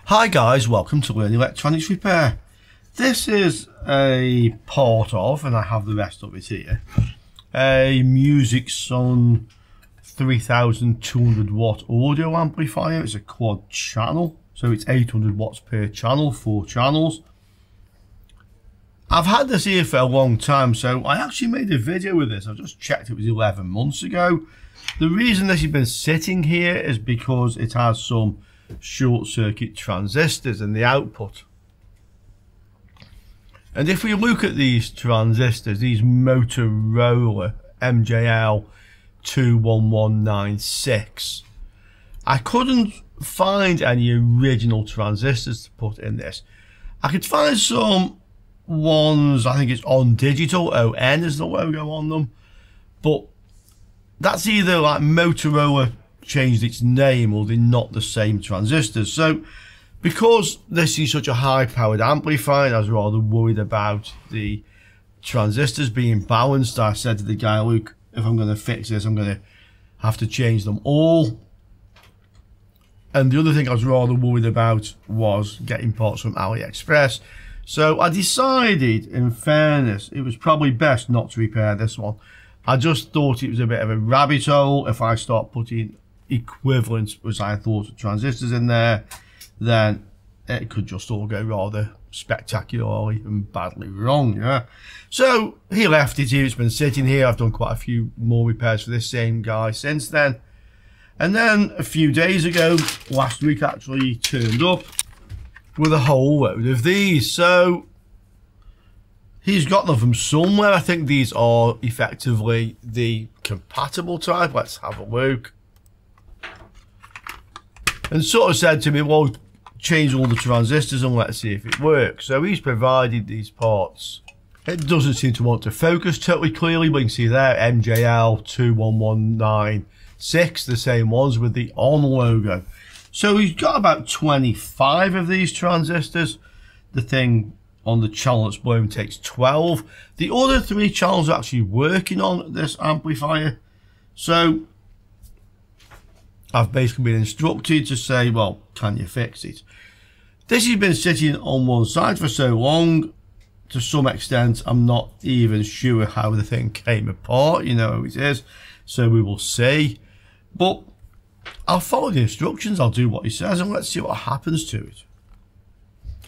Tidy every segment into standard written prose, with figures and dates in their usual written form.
Hi guys, welcome to Learn Electronics Repair. This is a part of, and I have the rest of it here, a Musicson 3200 watt audio amplifier. It's a quad channel, so it's 800 watts per channel, 4 channels. I've had this here for a long time, so I actually made a video with this. I just checked, it was 11 months ago. The reason this has been sitting here is because it has some short circuit transistors in the output. And if we look at these transistors, these Motorola MJL 21196, I couldn't find any original transistors to put in this. I could find some ones, I think it's On Digital, ON is the logo on them, but that's either like Motorola changed its name or they're not the same transistors. So because this is such a high powered amplifier, I was rather worried about the transistors being balanced. I said to the guy, look, if I'm going to fix this, I'm going to have to change them all. And the other thing I was rather worried about was getting parts from AliExpress. So I decided, in fairness, it was probably best not to repair this one. I just thought it was a bit of a rabbit hole. If I start putting equivalent, as I thought, of transistors in there, then it could just all go rather spectacularly and badly wrong. Yeah. So he left it here. It's been sitting here. I've done quite a few more repairs for this same guy since then. And then a few days ago, last week actually, he turned up with a whole load of these. So he's got them from somewhere. I think these are effectively the compatible type. Let's have a look. And sort of said to me, well, change all the transistors and let's see if it works. So he's provided these parts. It doesn't seem to want to focus totally clearly, but you can see there, MJL 21196, the same ones with the ON logo. So he's got about 25 of these transistors. The thing on the channel that's blown takes 12. The other 3 channels are actually working on this amplifier. So I've basically been instructed to say, well, can you fix it? This has been sitting on one side for so long, to some extent, I'm not even sure how the thing came apart, you know how it is. So we will see. But I'll follow the instructions, I'll do what he says, and let's see what happens to it.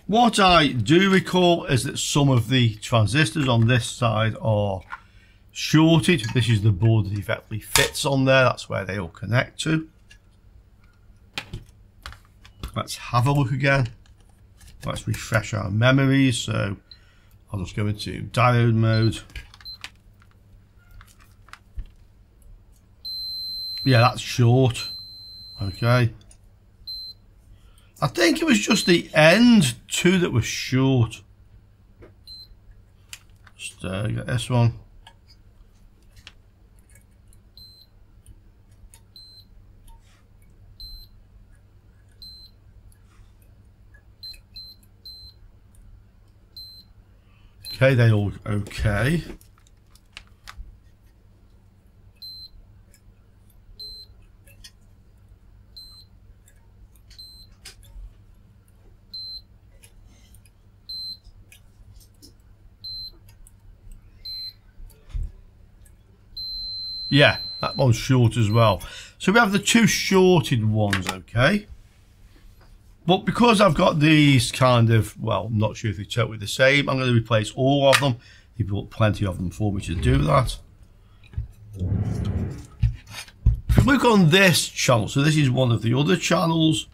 What I do recall is that some of the transistors on this side are shorted. This is the board that effectively fits on there, that's where they all connect to. Let's have a look again. Let's refresh our memories. So I'll just go into diode mode. Yeah, that's short. Okay. I think it was just the end 2 that was short. Just get this one. Okay, they all okay. Yeah, that one's short as well. So we have the 2 shorted ones, okay? But because I've got these kind of, well, I'm not sure if they're totally the same, I'm going to replace all of them. He bought plenty of them for me to do that. If we look on this channel, so this is one of the other channels,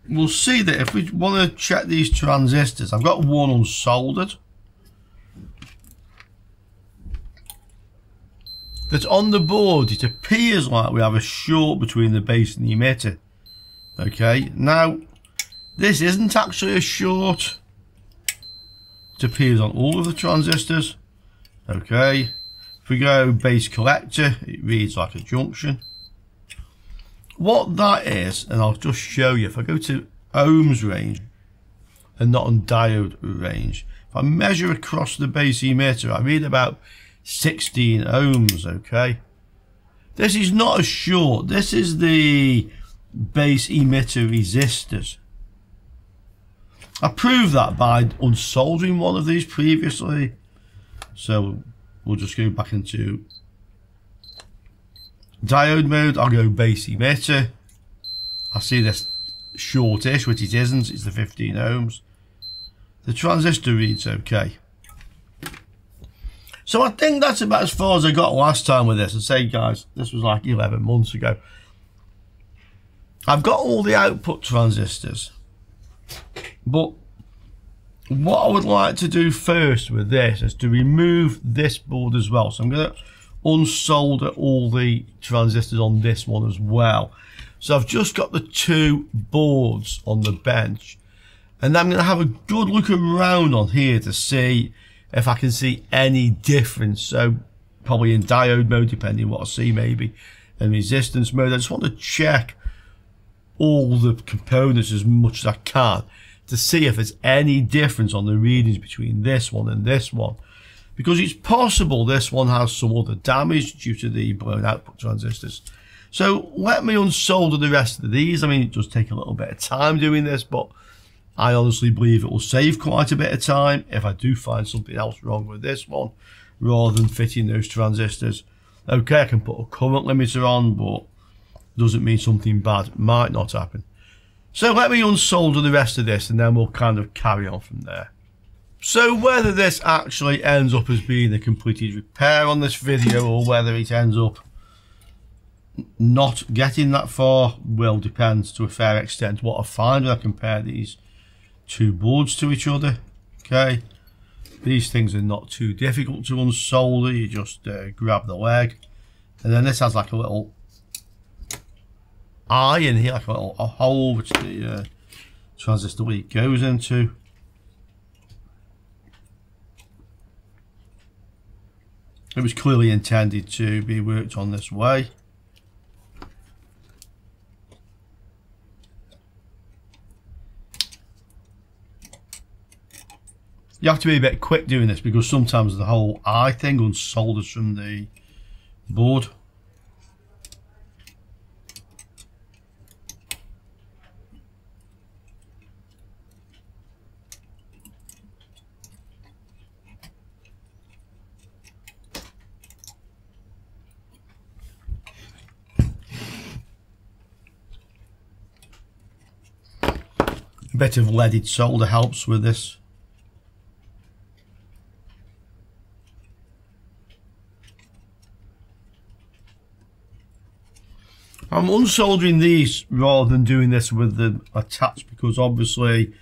we'll see that if we want to check these transistors, I've got one unsoldered. That's on the board, it appears like we have a short between the base and the emitter. Okay, now this isn't actually a short. It appears on all of the transistors. Okay, if we go base collector, it reads like a junction. What that is, and I'll just show you, if I go to ohms range and not on diode range, if I measure across the base emitter, I read about 16 ohms. Okay, this is not a short, this is the base emitter resistors. I proved that by unsoldering one of these previously. So we'll just go back into diode mode. I'll go base emitter. I see this shortish, which it isn't. It's the 15 ohms. The transistor reads okay. So I think that's about as far as I got last time with this. And say, guys, this was like 11 months ago. I've got all the output transistors, but what I would like to do first with this is to remove this board as well. So I'm going to unsolder all the transistors on this one as well. So I've just got the two boards on the bench, and I'm going to have a good look around on here to see if I can see any difference. So probably in diode mode, depending on what I see, maybe in resistance mode. I just want to check all the components as much as I can to see if there's any difference on the readings between this one and this one, because it's possible this one has some other damage due to the blown output transistors. So let me unsolder the rest of these. I mean, it does take a little bit of time doing this, but I honestly believe it will save quite a bit of time if I do find something else wrong with this one rather than fitting those transistors. Okay, I can put a current limiter on, but doesn't mean something bad might not happen. So let me unsolder the rest of this and then we'll kind of carry on from there. So whether this actually ends up as being a completed repair on this video or whether it ends up not getting that far will depend to a fair extent what I find when I compare these two boards to each other. Okay, these things are not too difficult to unsolder. You just grab the leg, and then this has like a little eye in here, like a little hole which the transistor lead goes into. It was clearly intended to be worked on this way. You have to be a bit quick doing this because sometimes the whole eye thing unsolders from the board. A bit of leaded solder helps with this. I'm unsoldering these rather than doing this with them attached because obviously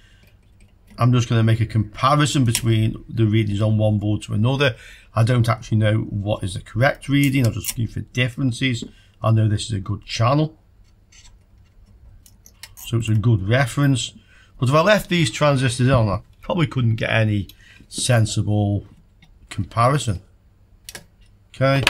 I'm just going to make a comparison between the readings on one board to another. I don't actually know what is the correct reading. I'm just looking for differences. I know this is a good channel, so it's a good reference. But if I left these transistors on, I probably couldn't get any sensible comparison. Okay.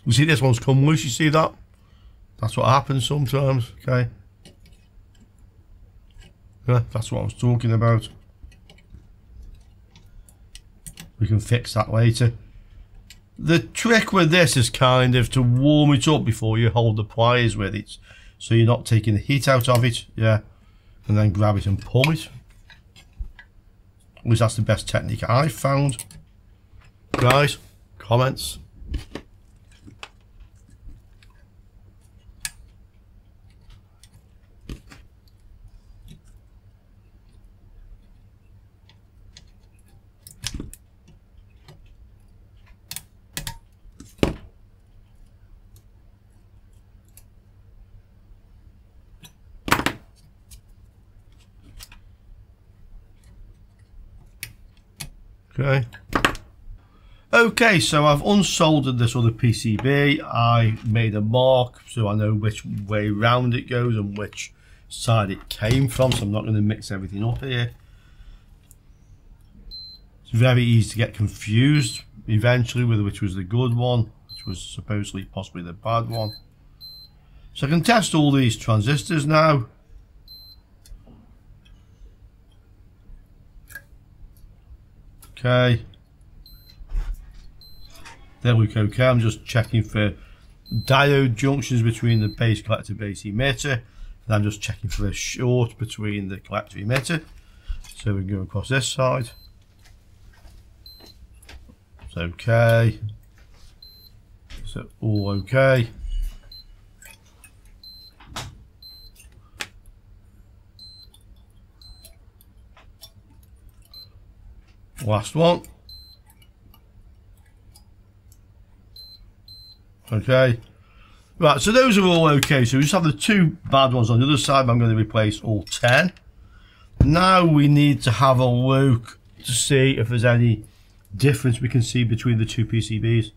You see this one's come loose, you see that? That's what happens sometimes, okay? Yeah, that's what I was talking about. We can fix that later. The trick with this is kind of to warm it up before you hold the pliers with it, so you're not taking the heat out of it, yeah, and then grab it and pull it. At least that's the best technique I've found. Guys, comments? Okay, so I've unsoldered this other PCB. I made a mark so I know which way round it goes and which side it came from, so I'm not going to mix everything up here. It's very easy to get confused eventually with which was the good one, which was supposedly possibly the bad one. So I can test all these transistors now. Okay. They look okay. I'm just checking for diode junctions between the base collector base emitter, and I'm just checking for a short between the collector emitter. So we can go across this side. It's okay. So all okay. Last one. Okay. Right, so those are all okay. So we just have the two bad ones on the other side, but I'm going to replace all 10. Now we need to have a look to see if there's any difference we can see between the two PCBs.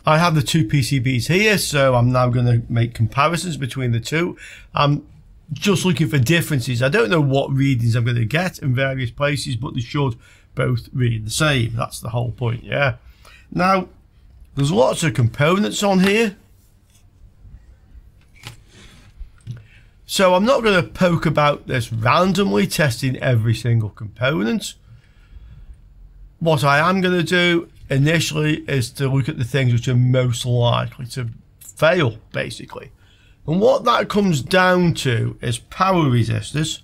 I have the two PCBs here, so I'm now going to make comparisons between the two. I'm just looking for differences. I don't know what readings I'm going to get in various places, but they should both read the same. That's the whole point, yeah. Now, there's lots of components on here. So I'm not going to poke about this randomly, testing every single component. What I am going to do initially is to look at the things which are most likely to fail, basically. And what that comes down to is power resistors,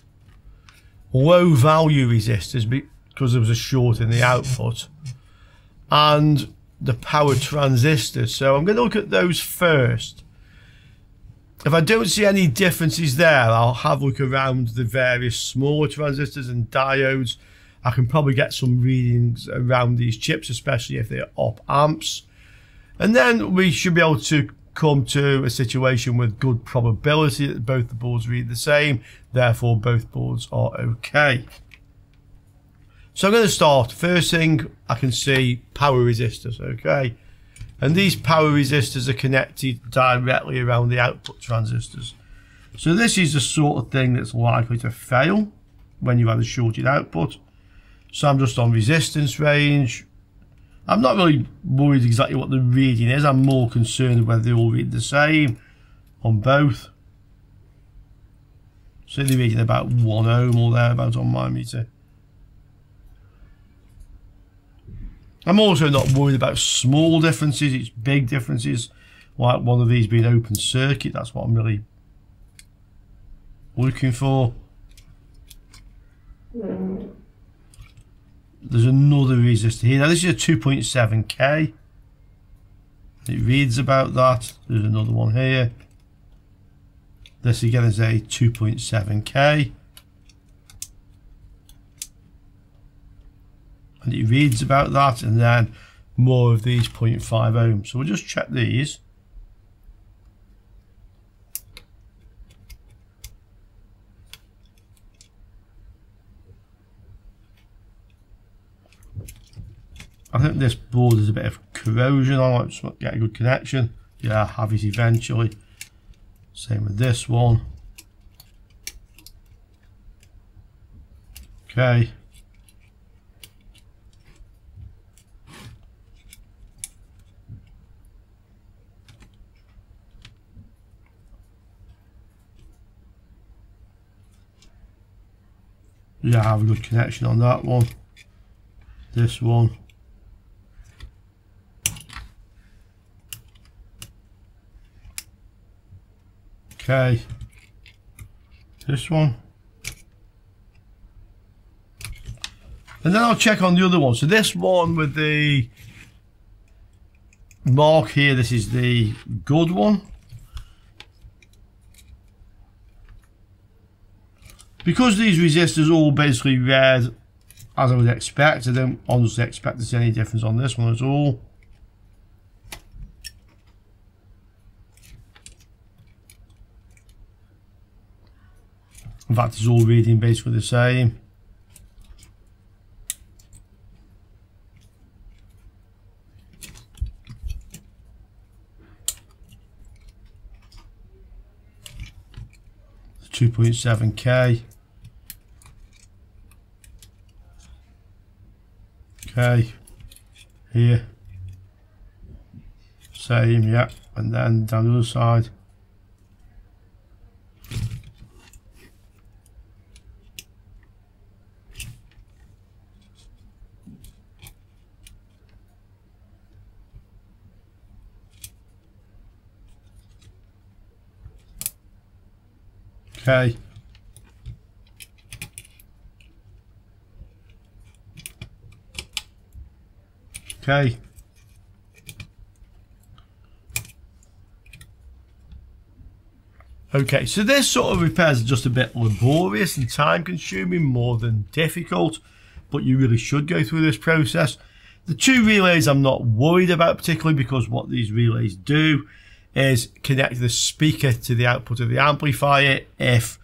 low value resistors because there was a short in the output, and the power transistors. So I'm going to look at those first. If I don't see any differences there, I'll have a look around the various smaller transistors and diodes. I can probably get some readings around these chips, especially if they're op amps. And then we should be able to come to a situation with good probability that both the boards read the same, therefore both boards are okay. So I'm going to start. First thing I can see, power resistors, okay? And these power resistors are connected directly around the output transistors. So this is the sort of thing that's likely to fail when you have a shorted output. So I'm just on resistance range. I'm not really worried exactly what the reading is. I'm more concerned whether they all read the same on both. So they're reading about 1 ohm or thereabouts on my meter. I'm also not worried about small differences. It's big differences, like one of these being open circuit. That's what I'm really looking for. There's another resistor here. Now this is a 2.7K. It reads about that. There's another one here. This again is a 2.7K. And it reads about that, and then more of these 0.5 ohms. So we'll just check these. I think this board has a bit of corrosion on it, just not get a good connection. Yeah, have it eventually. Same with this one. Okay. Yeah, I have a good connection on that one. This one. Okay. This one. And then I'll check on the other one. So this one with the mark here, this is the good one. Because these resistors all basically read as I would expect, I don't honestly expect to see any difference on this one at all. In fact, it's all reading basically the same. It's 2.7K. Okay, here, same, yeah, and then down the other side. Okay. Okay. Okay, so this sort of repairs are just a bit laborious and time consuming more than difficult, but you really should go through this process. The two relays I'm not worried about particularly, because what these relays do is connect the speaker to the output of the amplifier if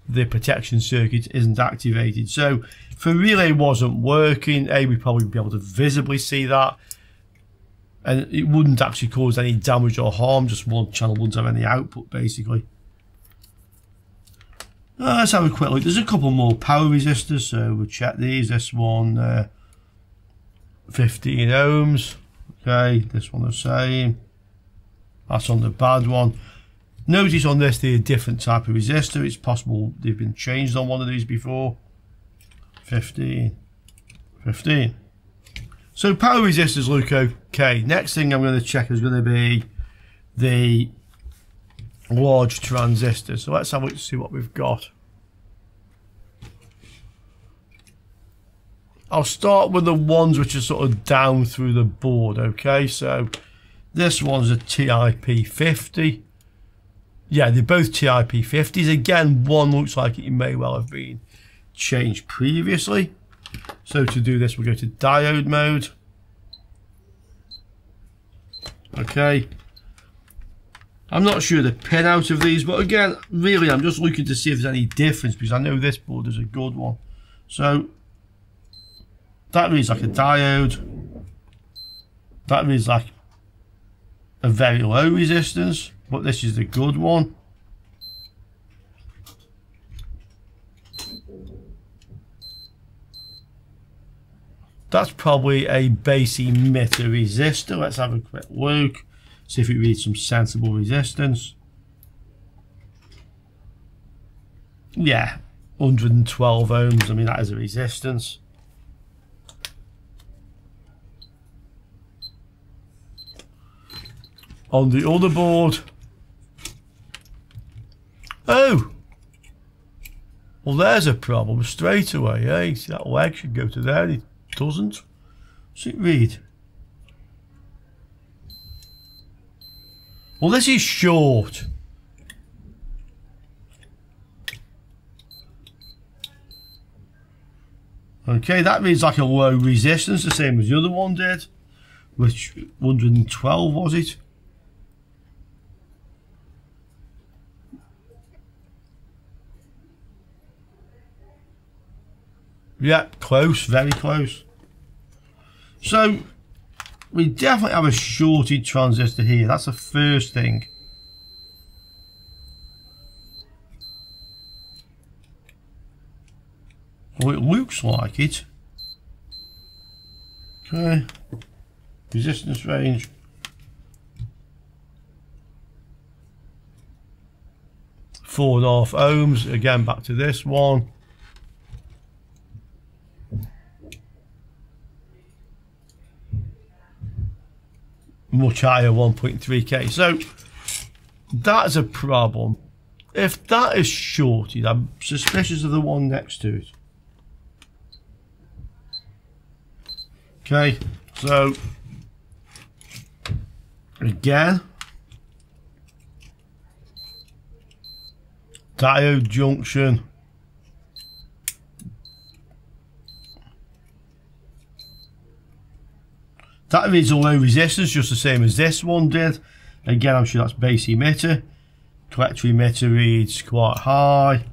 the protection circuit isn't activated. So if a relay wasn't working, we'd probably be able to visibly see that, and it wouldn't actually cause any damage or harm, just one channel wouldn't have any output basically. Let's have a quick look. There's a couple more power resistors, so we'll check these. This one, 15 ohms. Okay, this one the same. That's on the bad one. Notice on this they're a different type of resistor. It's possible they've been changed on one of these before. 15. So power resistors look okay. Next thing I'm going to check is going to be the large transistor. So let's have a look to see what we've got. I'll start with the ones which are sort of down through the board. Okay, so this one's a TIP50. Yeah, they're both TIP50s. Again, one looks like it may well have been changed previously. So to do this, we'll go to diode mode. Okay. I'm not sure the pinout of these, but again, really, I'm just looking to see if there's any difference, because I know this board is a good one. So that reads like a diode. That reads like a very low resistance, but this is the good one. That's probably a base emitter resistor. Let's have a quick look. See if it reads some sensible resistance. Yeah, 112 ohms. I mean, that is a resistance. On the other board. Oh! Well, there's a problem straight away, eh? See, that leg should go to there. It doesn't. What's it read? Well, this is short. Okay, that reads like a low resistance, the same as the other one did. Which 112 was it? Yeah, close, very close. So we definitely have a shorted transistor here. That's the first thing. Well, it looks like it. Okay. Resistance range. Four and a half ohms. Again, back to this one. Much higher, 1.3k. So that's a problem. If that is shorted, I'm suspicious of the one next to it. Okay, so again, diode junction. That reads a low resistance, just the same as this one did. Again, I'm sure that's base emitter. Collector emitter reads quite high.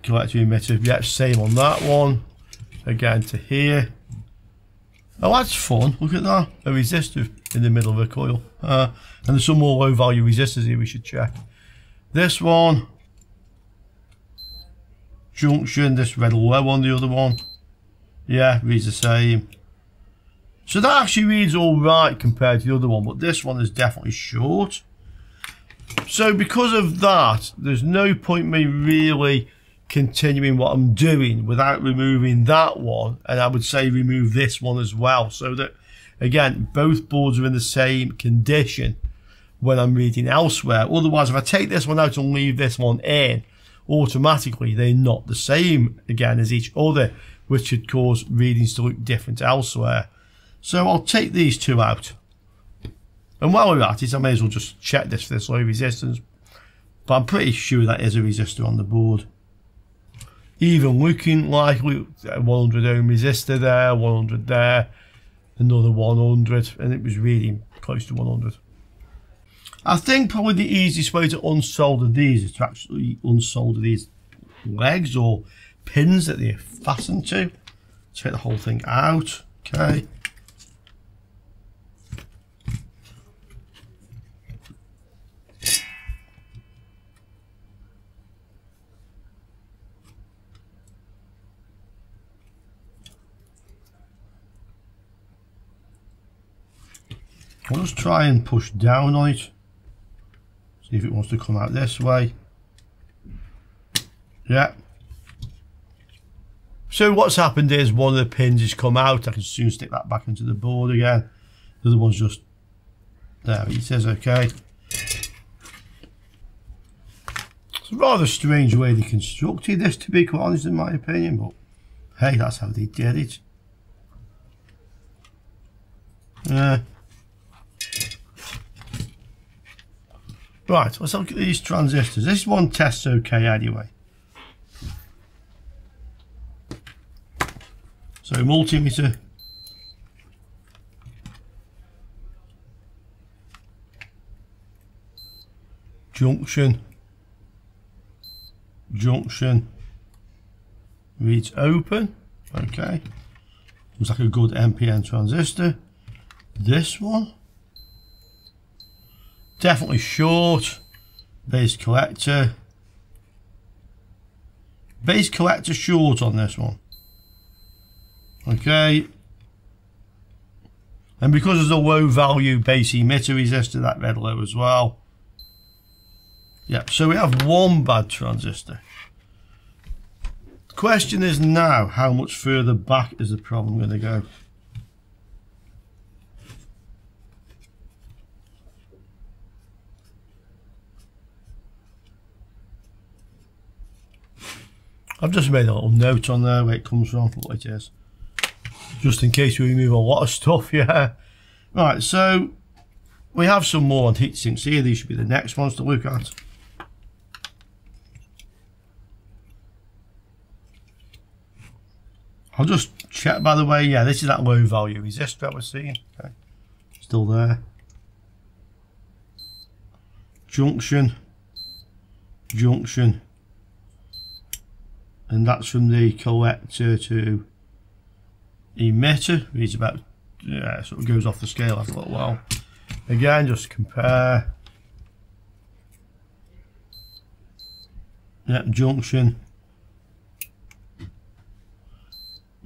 Collector emitter, yeah, same on that one. Again to here. Oh, that's fun. Look at that. A resistor in the middle of a coil. And there's some more low value resistors here we should check. This one. Junction, this red low on the other one. Yeah, reads the same. So that actually reads alright compared to the other one, but this one is definitely short. So because of that, there's no point me really continuing what I'm doing without removing that one, and I would say remove this one as well, so that again both boards are in the same condition when I'm reading elsewhere. Otherwise, if I take this one out and leave this one in, automatically they're not the same again as each other, which should cause readings to look different elsewhere. So I'll take these two out. And while we're at it, I may as well just check this for this low resistance. But I'm pretty sure that is a resistor on the board. Even looking like 100 ohm resistor there, 100 there, another 100, and it was reading close to 100. I think probably the easiest way to unsolder these is to actually unsolder these legs or pins that they're fastened to. Take the whole thing out. Okay. I'll just try and push down on it. See if it wants to come out this way. Yeah. So what's happened is one of the pins has come out. I can soon stick that back into the board again. The other one's just there. It says okay. It's a rather strange way they constructed this, to be quite honest, in my opinion, but hey, that's how they did it. Yeah. Right, let's look at these transistors. This one tests okay anyway. So multimeter. Junction. Junction. Reads open. Okay. Looks like a good NPN transistor. This one. Definitely short. Base collector. Base collector short on this one. Okay. And because there's a low value base emitter resistor, that read low as well. Yeah, so we have one bad transistor. The question is now, how much further back is the problem going to go? I've just made a little note on there where it comes from, what it is. Just in case we remove a lot of stuff, yeah. Right, so we have some more on heat sinks here. These should be the next ones to look at. I'll just check, by the way, yeah, this is that low value resistor that we're seeing. Okay, still there. Junction. Junction. And that's from the collector to emitter. Reads about, yeah, sort of goes off the scale after a little while. Again, just compare. Yeah, junction.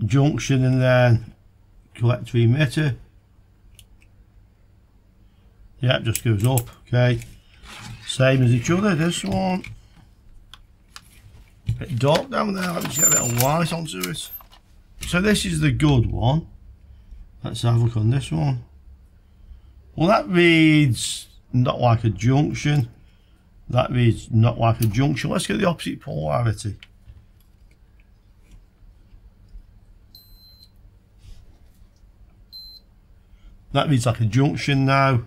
Junction and then collector emitter. Yeah, it just goes up. Okay. Same as each other, this one. A bit dark down there, let me just get a bit of light onto it. So this is the good one. Let's have a look on this one. Well, that reads not like a junction. That reads not like a junction. Let's get the opposite polarity. That reads like a junction now.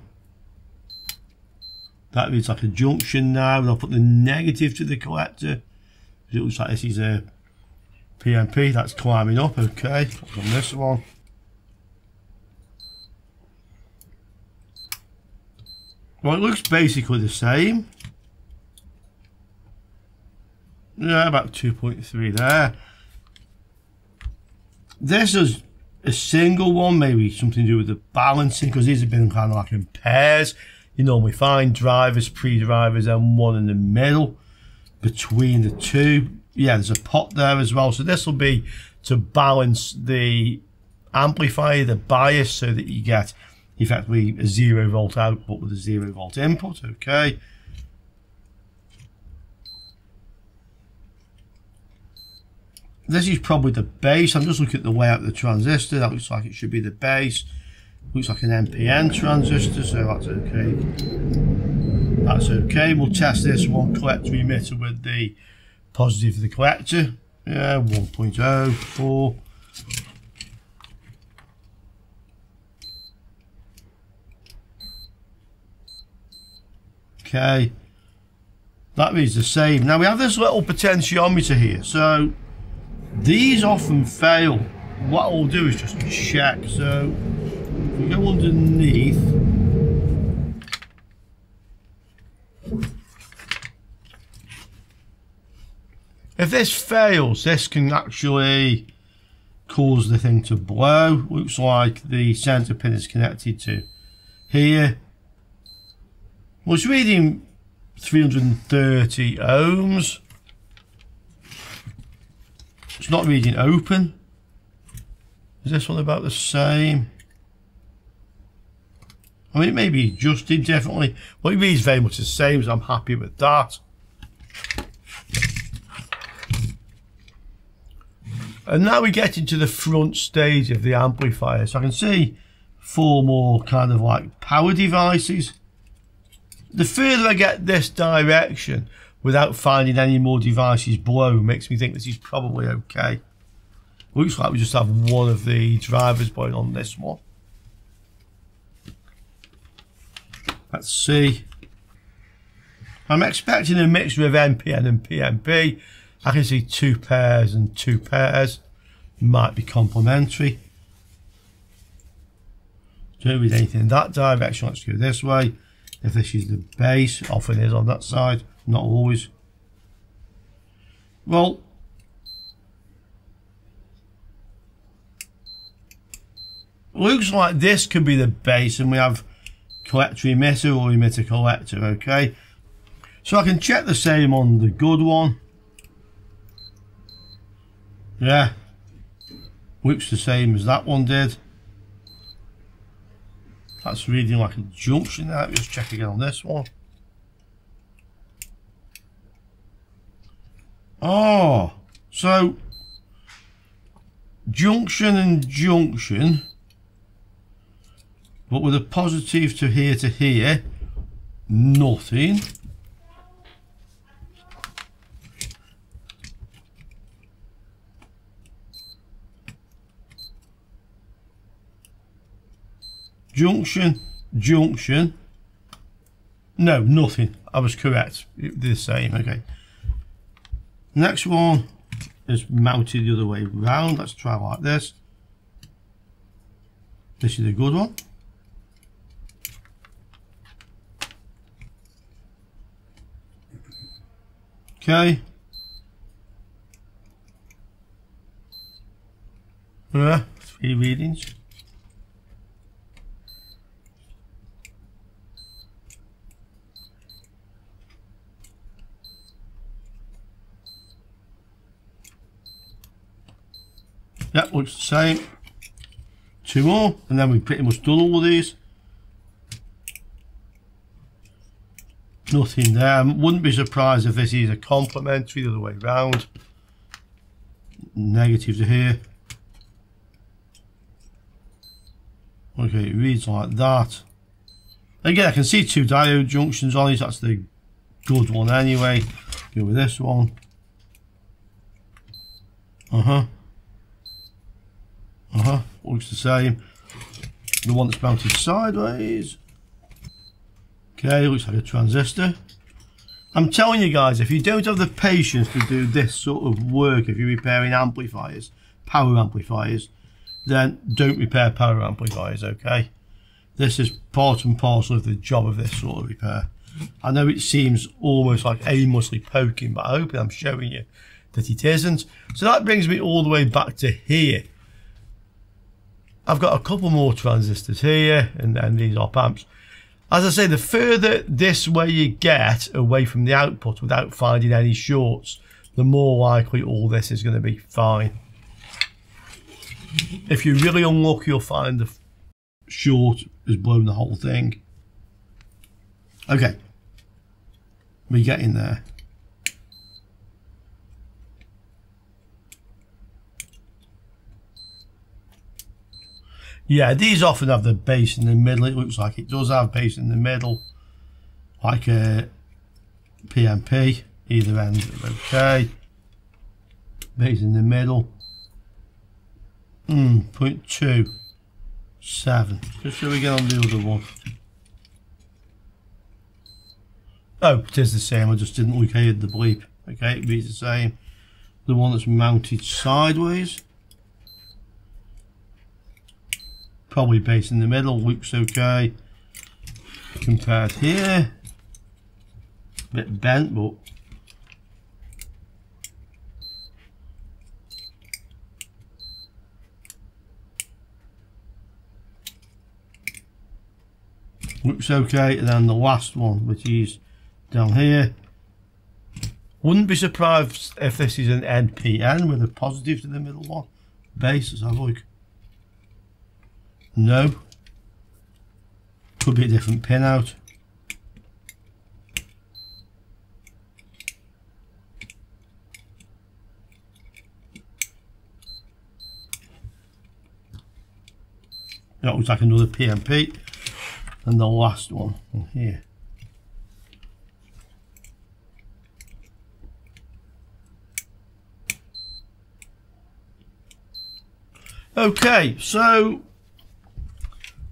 That reads like a junction now. And I'll put the negative to the collector. It looks like this is a PNP that's climbing up. Okay, on this one. Well, it looks basically the same. Yeah, about 2.3 there. This is a single one, maybe something to do with the balancing, because these have been kind of like in pairs. You normally find drivers, pre-drivers, and one in the middle between the two. Yeah, there's a pot there as well. So this will be to balance the amplifier, the bias, so that you get effectively a 0 volt output with a 0 volt input. Okay. This is probably the base. I'm just looking at the layout of the transistor. That looks like it should be the base. Looks like an NPN transistor, so that's okay. That's okay. We'll test this one collector emitter with the positive of the collector. Yeah, 1.04. Okay, that reads the same. Now we have this little potentiometer here, so these often fail. What I'll do is just check. So if we go underneath, if this fails, this can actually cause the thing to blow. Looks like the center pin is connected to here. Well, it's reading 330 ohms. It's not reading open. Is this one about the same? I mean, it may be adjusted differently, but it reads very much the same, so I'm happy with that. And now we get into the front stage of the amplifier. So I can see 4 more kind of like power devices. The further I get this direction without finding any more devices below makes me think this is probably okay. Looks like we just have one of the drivers blowing on this one. Let's see. I'm expecting a mixture of NPN and PNP. I can see 2 pairs and 2 pairs. Might be complementary. Don't read anything in that direction. Let's go this way. If this is the bass, often is on that side, not always. Well, looks like this could be the bass, and we have collector emitter or emitter collector, okay? So I can check the same on the good one. Yeah, looks the same as that one did. That's reading like a junction there. Let's check again on this one. Oh, so junction and junction, but with a positive to here, nothing. Junction, junction. No, nothing. I was correct. They're the same. Okay. Next one is mounted the other way round. Let's try like this. This is a good one. Okay. Yeah, 3 readings. That looks the same. 2 more, and then we've pretty much done all of these. Nothing there. Wouldn't be surprised if this is a complementary the other way round. Negative to here. Okay, it reads like that. Again, I can see 2 diode junctions on it. That's the good one anyway. Go with this one. Looks the same. The one that's mounted sideways. Okay, looks like a transistor. I'm telling you guys, if you don't have the patience to do this sort of work, if you're repairing amplifiers, power amplifiers, then don't repair power amplifiers, okay? This is part and parcel of the job of this sort of repair. I know it seems almost like aimlessly poking, but I hope I'm showing you that it isn't. So that brings me all the way back to here. I've got a couple more transistors here and then these op amps. As I say, the further this way you get away from the output without finding any shorts, the more likely all this is going to be fine. If you're really unlucky, you'll find the short has blown the whole thing. Okay, we get in there. Yeah, these often have the bass in the middle. It looks like it does have bass in the middle, like a PMP. Either end okay. Bass in the middle. 0.27. Just so we get on the other one. Oh, it is the same. I just didn't look here at the bleep. Okay, it reads the same. The one that's mounted sideways. Probably bass in the middle, looks okay. Compared here. A bit bent, but looks okay. And then the last one, which is down here. Wouldn't be surprised if this is an NPN with a positive to the middle one. Bass, let's have a look. No. Could be a different pin out. That looks like another PMP. And the last one here. Okay, so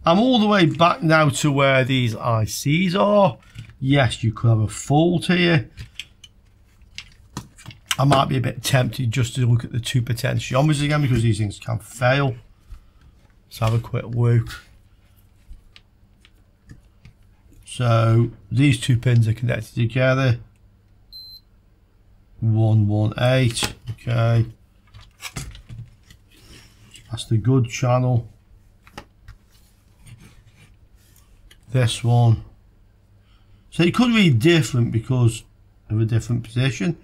I'm all the way back now to where these ICs are. Yes, you could have a fault here. I might be a bit tempted just to look at the two potentiometers again because these things can fail. Let's have a quick look. So these two pins are connected together. 118, okay. That's the good channel. This one. So it could be different because of a different position.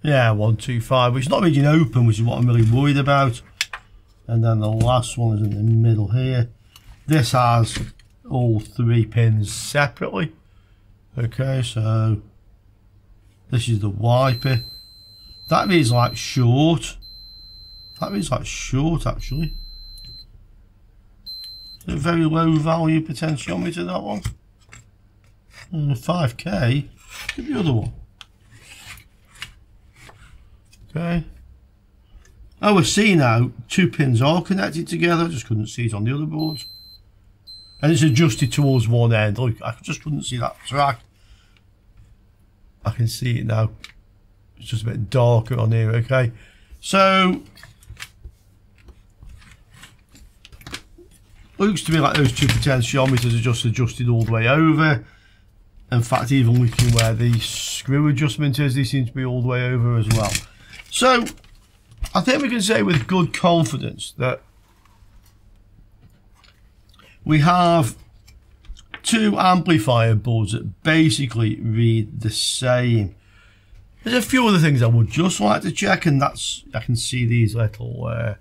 Yeah, 125, which is not really open, which is what I'm really worried about. And then the last one is in the middle here. This has all three pins separately. Okay, so this is the wiper. That reads like short. That reads like short actually. A very low value potentiometer, that one. And 5K. Look at the other one. Okay. Oh, we see now two pins are connected together. I just couldn't see it on the other boards. And it's adjusted towards one end. Look, I just couldn't see that track. I can see it now. It's just a bit darker on here, okay? So looks to me like those two potentiometers are just adjusted all the way over. In fact, even looking where the screw adjustment is, they seem to be all the way over as well. So I think we can say with good confidence that we have two amplifier boards that basically read the same. There's a few other things I would just like to check, and that's, I can see these little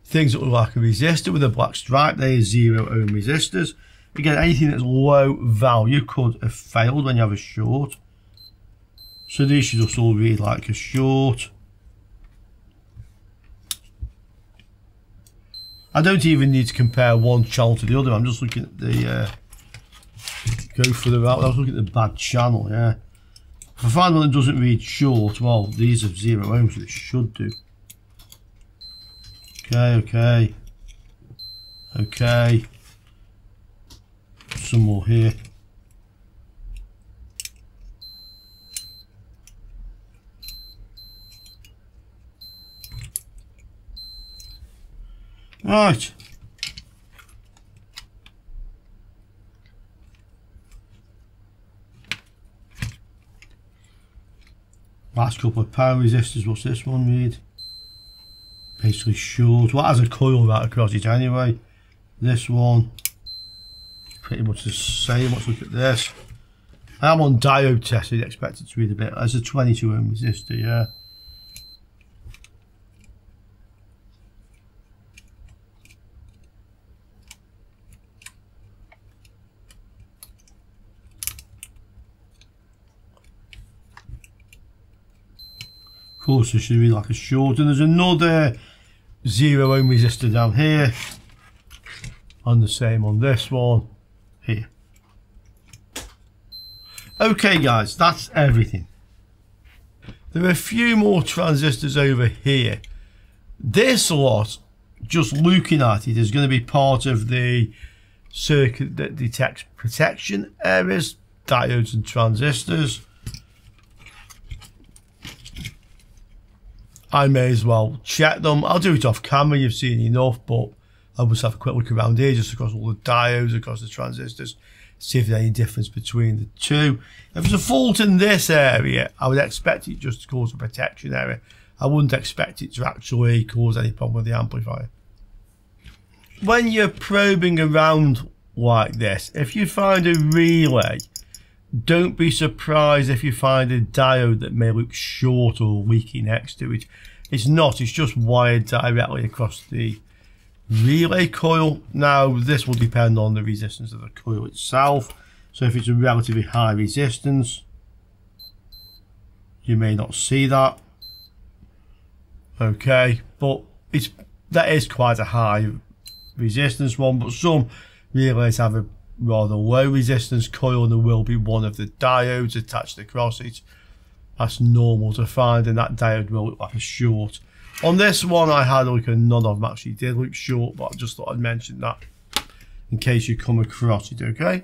things that look like a resistor with a black stripe. They are 0 ohm resistors. Again, anything that's low value could have failed when you have a short. So these should just all read like a short. I don't even need to compare one channel to the other. I'm just looking at the go for the route. I was looking at the bad channel. Yeah. If I find one that doesn't read short, well, these are 0 ohms, so it should do. Okay. Okay. Some more here. Right. Last couple of power resistors. What's this one read? Basically short. Well, it has a coil right across it anyway. This one, pretty much the same. Let's look at this. I am on diode test, so you'd expect it to read a bit. That's a 22 ohm resistor, yeah. course there should be like a short, and there's another 0 ohm resistor down here, and the same on this one here. Okay guys, that's everything. There are a few more transistors over here. This lot, just looking at it, is going to be part of the circuit that detects protection areas, diodes and transistors. I may as well check them. I'll do it off camera, you've seen enough, but I'll just have a quick look around here, just across all the diodes, across the transistors, see if there's any difference between the two. If there's a fault in this area, I would expect it just to cause a protection area. I wouldn't expect it to actually cause any problem with the amplifier. When you're probing around like this, if you find a relay, don't be surprised if you find a diode that may look short or leaky next to it. It's not, it's just wired directly across the relay coil. Now this will depend on the resistance of the coil itself, so if it's a relatively high resistance you may not see that. Okay, but that is quite a high resistance one, but some relays have a rather low resistance coil and there will be one of the diodes attached across it. That's normal to find, and that diode will look like a short. On this one I had a look and none of them actually did look short, but I just thought I'd mention that in case you come across it, okay?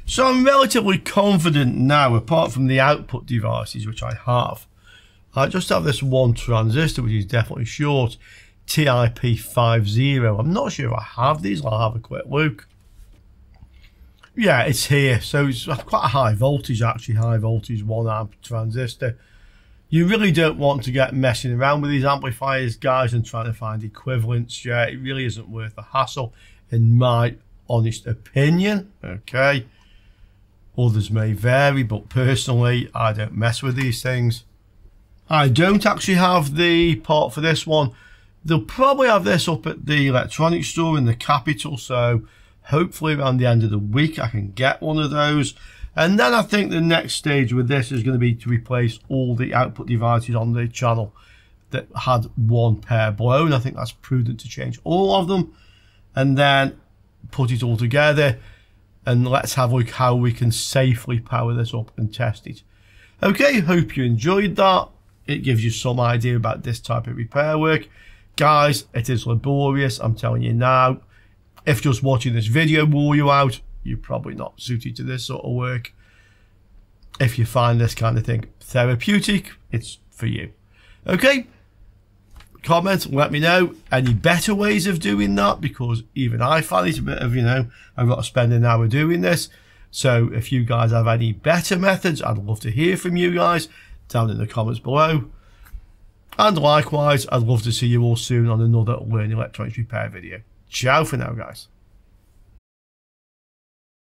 So I'm relatively confident now, apart from the output devices which I have. I just have this one transistor which is definitely short, TIP50. I'm not sure if I have these, I'll have a quick look. Yeah, it's here, so it's quite a high voltage actually, high voltage 1 amp transistor. You really don't want to get messing around with these amplifiers, guys, and trying to find equivalents. Yeah, it really isn't worth the hassle, in my honest opinion. Okay, others may vary, but personally, I don't mess with these things. I don't actually have the part for this one. They'll probably have this up at the electronics store in the capital, so hopefully around the end of the week I can get one of those. And then I think the next stage with this is going to be to replace all the output devices on the channel that had one pair blown. I think that's prudent to change all of them and then put it all together, and let's have a look how we can safely power this up and test it. Okay, hope you enjoyed that. It gives you some idea about this type of repair work. Guys, it is laborious, I'm telling you now. If just watching this video wore you out, you're probably not suited to this sort of work. If you find this kind of thing therapeutic, it's for you. Okay, comment, let me know any better ways of doing that, because even I find it a bit of, I've got to spend an hour doing this. So if you guys have any better methods, I'd love to hear from you guys down in the comments below. And likewise, I'd love to see you all soon on another Learn Electronics Repair video. Ciao for now, guys.